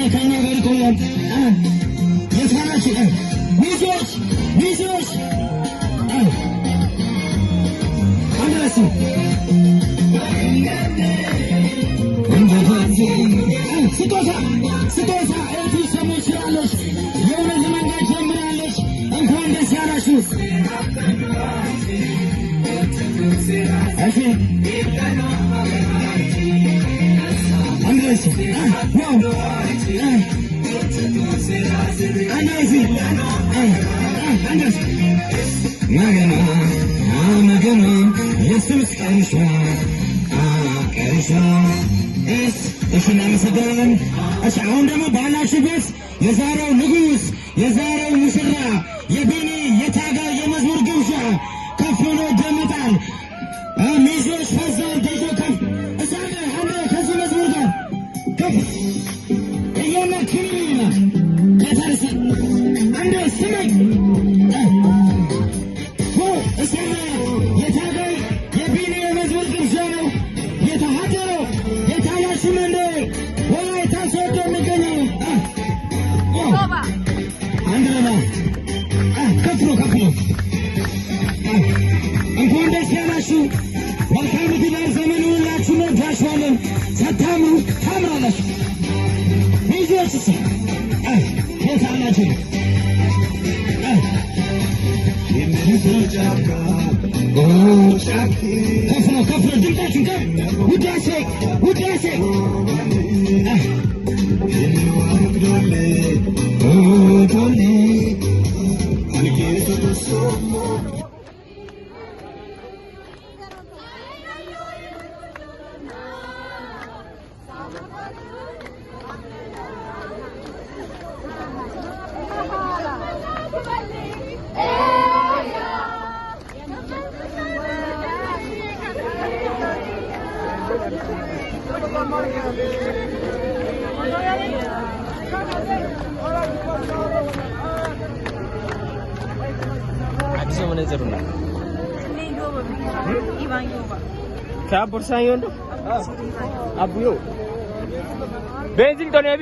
ከኛ ጋር ይቆያል። የሳራችሁ ሚዜዎች አንደረሱ ስጦታ እህቱ ሰሞች ያለች የእውነት መንገድ ጀምራለች። እንኳን ደስ ያላችሁ። አንደረሱ መገና ኢየሱስ ቀርሻ እሺ እናመሰግናለን። እሺ አሁን ደግሞ ባላችሁ ቤት የዛሬው ንጉሥ የዛሬው ሙሽራ የቢኒ የታጋይ የመዝሙር ግብዣ ከፍ ብሎ ይደመጣል። ሚዜዎች ፈዛል ደጆ ከፍ እሳለ አንደ ከዚህ መዝሙር ጋር ከፍ እየመክን ይላል የታርሰ አንደ ስመኝ እሳለ የታጋይ የቢኒ የመዝሙር ግብዣ ነው የተሃደረው የታላችሁ መንደ ወይ ታሶቶ የሚገኘው አንድ ረባ ከፍሎ እንኳን ደስ ያላችሁ። መልካም ትዳር ዘመን ሁላችሁ ነው ታሽዋለን። ሳታምሩ ታምራላችሁ። ሚዜዎች ቦታ አላችሁ። ከፍሎ ድምጣችሁ ውዳሴ አዲስ መነጽር ነው ከቦርሳዮ ነው አቡዮ ቤንዚን ዶኔቢ